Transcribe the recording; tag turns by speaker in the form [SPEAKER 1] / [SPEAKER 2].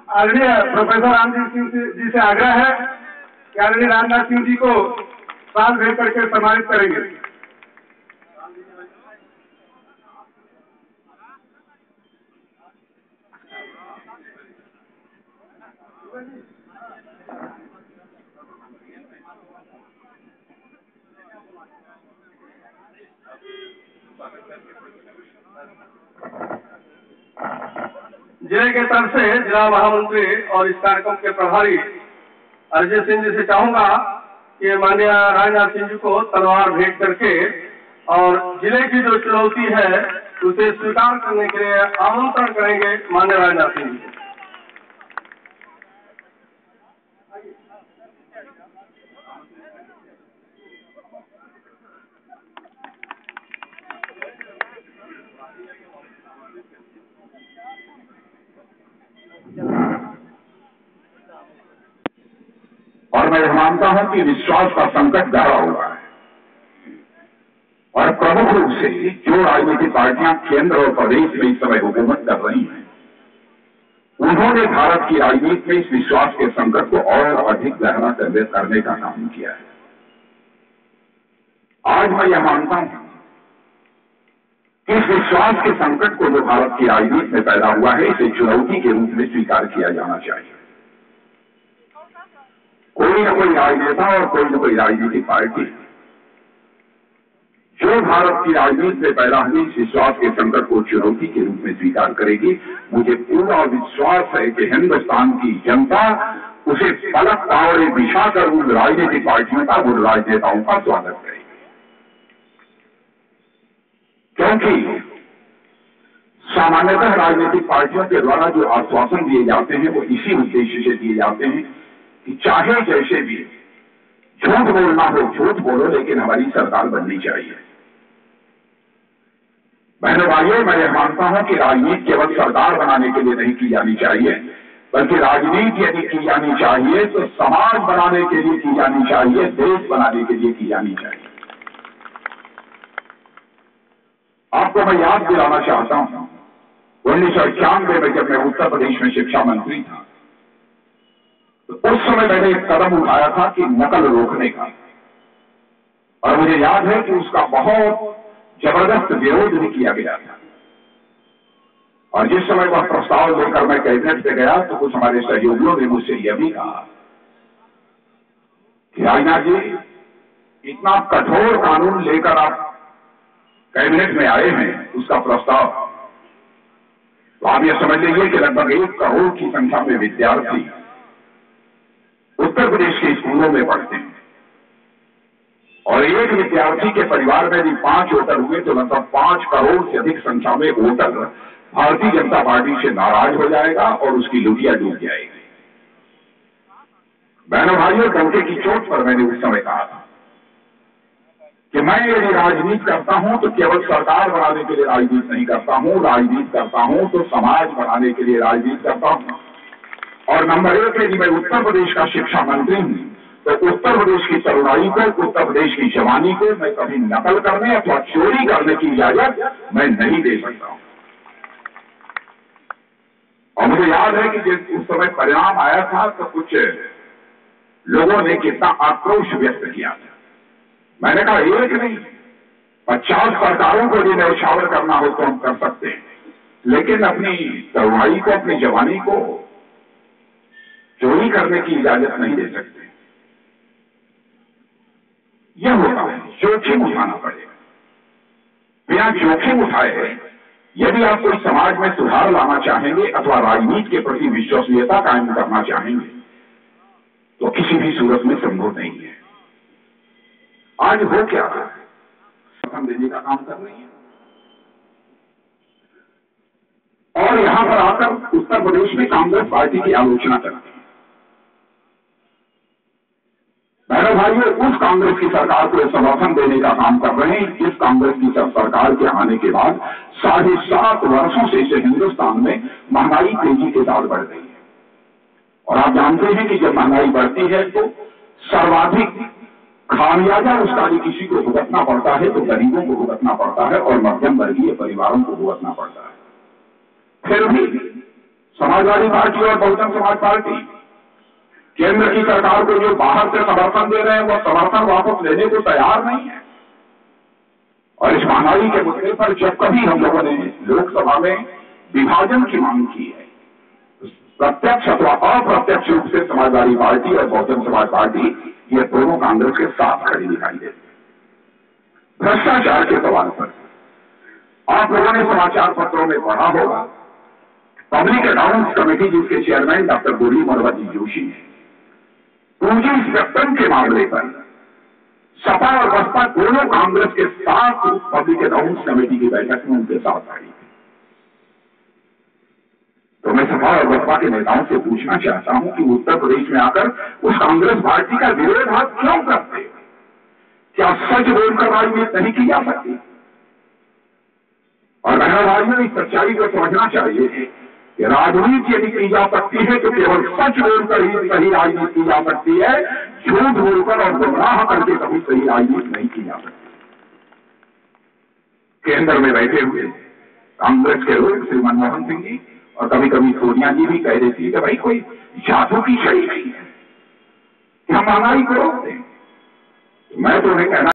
[SPEAKER 1] आदरणीय प्रोफेसर रामजीत सिंह जी से आग्रह है कि आदरणीय राजनाथ सिंह जी को साल भेंट करके सम्मानित करेंगे। जिले के तरफ से जिला महामंत्री और इस कार्यक्रम के प्रभारी अरिजीत सिंह जी से चाहूंगा कि माननीय राजनाथ सिंह जी को तलवार भेंट करके और जिले की जो चुनौती है उसे स्वीकार करने के लिए आमंत्रण करेंगे माननीय राजनाथ सिंह जी को।
[SPEAKER 2] और मैं मानता हूं कि विश्वास का संकट गहरा हुआ है और प्रमुख रूप से जो राजनीतिक पार्टियां केंद्र और प्रदेश में इस समय हुकूमत कर रही हैं, उन्होंने भारत की राजनीति में इस विश्वास के संकट को और अधिक गहरा करने का काम किया है। आज मैं यह मानता हूं कि इस विश्वास के संकट को जो भारत की राजनीति में पैदा हुआ है, इसे चुनौती के रूप में स्वीकार किया जाना चाहिए। कोई न कोई राजनेता और कोई न कोई राजनीतिक पार्टी जो भारत की राजनीति में पैदा हुई इस विश्वास के संकट को चुनौती के रूप में स्वीकार करेगी, मुझे पूरा विश्वास है कि हिंदुस्तान की जनता उसे पलक पावड़े बिछाकर उन राजनीतिक पार्टियों का, उन राजनेताओं का स्वागत करेगी। क्योंकि सामान्यतः राजनीतिक पार्टियों के द्वारा जो आश्वासन दिए जाते हैं वो इसी उद्देश्य से दिए जाते हैं कि चाहे जैसे भी झूठ बोलना हो झूठ बोलो, लेकिन हमारी सरकार बननी चाहिए। बहनों भाइयों, मैं यह मानता हूं कि राजनीति केवल सरकार बनाने के लिए नहीं की जानी चाहिए, बल्कि राजनीति यदि की जानी चाहिए तो समाज बनाने के लिए की जानी चाहिए, देश बनाने के लिए की जानी चाहिए। आपको मैं याद दिलाना चाहता हूं, 1991 में जब मैं उत्तर प्रदेश में शिक्षा मंत्री था, तो उस समय मैंने एक कदम उठाया था कि नकल रोकने का, और मुझे याद है कि उसका बहुत जबरदस्त विरोध भी किया गया था। और जिस समय वह प्रस्ताव लेकर मैं कैबिनेट पे गया तो कुछ हमारे सहयोगियों ने मुझसे यह भी कहा कि राजनाथ जी, इतना कठोर कानून लेकर आप कैबिनेट में आए हैं, उसका प्रस्ताव, तो आप यह समझ लीजिए कि लगभग 1 करोड़ की संख्या में विद्यार्थी उत्तर प्रदेश के स्कूलों में पढ़ते हैं, और एक विद्यार्थी के परिवार में भी 5 वोटर हुए तो लगभग 5 करोड़ से अधिक संख्या में वोटर भारतीय जनता पार्टी से नाराज हो जाएगा और उसकी लुटिया डूब जाएगी। बहनों भाइयों, डंके की चोट पर मैंने उस समय कहा था कि मैं यदि राजनीति करता हूं तो केवल सरकार बनाने के लिए राजनीति नहीं करता हूं, राजनीति करता हूं तो समाज बनाने के लिए राजनीति करता हूं। और नंबर 1 यदि मैं उत्तर प्रदेश का शिक्षा मंत्री हूं तो उत्तर प्रदेश की तरुणाई को, उत्तर प्रदेश की जवानी को मैं कभी नकल करने अथवा चोरी करने की इजाजत मैं नहीं दे सकता हूं। और मुझे याद है कि जिस उस समय परिणाम आया था तो कुछ लोगों ने कितना आक्रोश व्यक्त किया था। मैंने कहा, एक नहीं 50 सरकारों को यदि न्यौछावर करना हो तो हम कर सकते हैं, लेकिन अपनी तरुणाई को, अपनी जवानी को चोरी करने की इजाजत नहीं दे सकते। यह होता है, जोखिम उठाना पड़ेगा। बिना जोखिम उठाए यदि आप कोई समाज में सुधार लाना चाहेंगे अथवा राजनीति के प्रति विश्वसनीयता कायम करना चाहेंगे तो किसी भी सूरत में संभव नहीं है। आज हो क्या रहा है, हम देने का काम कर रही है, और यहां पर आकर उत्तर प्रदेश में कांग्रेस पार्टी की आलोचना करती है। बहनों भाइयों, उस कांग्रेस की सरकार को समर्थन देने का काम कर रहे हैं जिस कांग्रेस की सरकार के आने के बाद 7.5 वर्षों से इस हिंदुस्तान में महंगाई तेजी के साथ बढ़ रही है। और आप जानते हैं कि जब महंगाई बढ़ती है तो सर्वाधिक खामियाजा उसका भी किसी को भुगतना पड़ता है तो गरीबों को भुगतना पड़ता है और मध्यम वर्गीय परिवारों को भुगतना पड़ता है। फिर भी समाजवादी पार्टी और बहुजन समाज पार्टी केंद्र की सरकार को जो बाहर से समर्थन दे रहे हैं वो समर्थन वापस लेने को तैयार नहीं है। और इस महंगाई के मुद्दे पर जब कभी हम लोगों ने लोकसभा में विभाजन की मांग की है, प्रत्यक्ष अथवा अप्रत्यक्ष रूप से समाजवादी पार्टी और बहुजन समाज पार्टी ये दोनों कांग्रेस के साथ खड़ी दिखाई देती है। भ्रष्टाचार के सवाल पर आप लोगों ने समाचार पत्रों में पढ़ा होगा, पब्लिक अकाउंट्स कमेटी जिसके चेयरमैन डॉक्टर गोली मोहम्मद जोशी ने पूंजी स्पेक्ट्रम के मामले पर सपा और बसपा दोनों कांग्रेस के साथ पब्लिक अकाउंट्स कमेटी की बैठक में उनके साथ खड़ी। तो मैं सपा और बसपा के नेताओं से पूछना चाहता हूं कि उत्तर प्रदेश में आकर उस कांग्रेस पार्टी का विरोध आप क्यों करते हो? क्या सच बोलकर राजनीति नहीं की जा सकती? और बहनों भाइयों, इस सच्चाई को समझना चाहिए कि राजनीति यदि की जा सकती है तो केवल सच बोलकर ही सही राजनीति की जा सकती है, झूठ बोलकर और गुमराह करके कभी सही राजनीति नहीं की जा सकती। केंद्र में बैठे हुए कांग्रेस के लोग श्री मनमोहन सिंह जी और कभी कभी सोनिया जी भी कह देती है कि भाई कोई जादू की छड़ी नहीं है कि हम महंगाई को रोक दें। मैं तो उन्हें कहना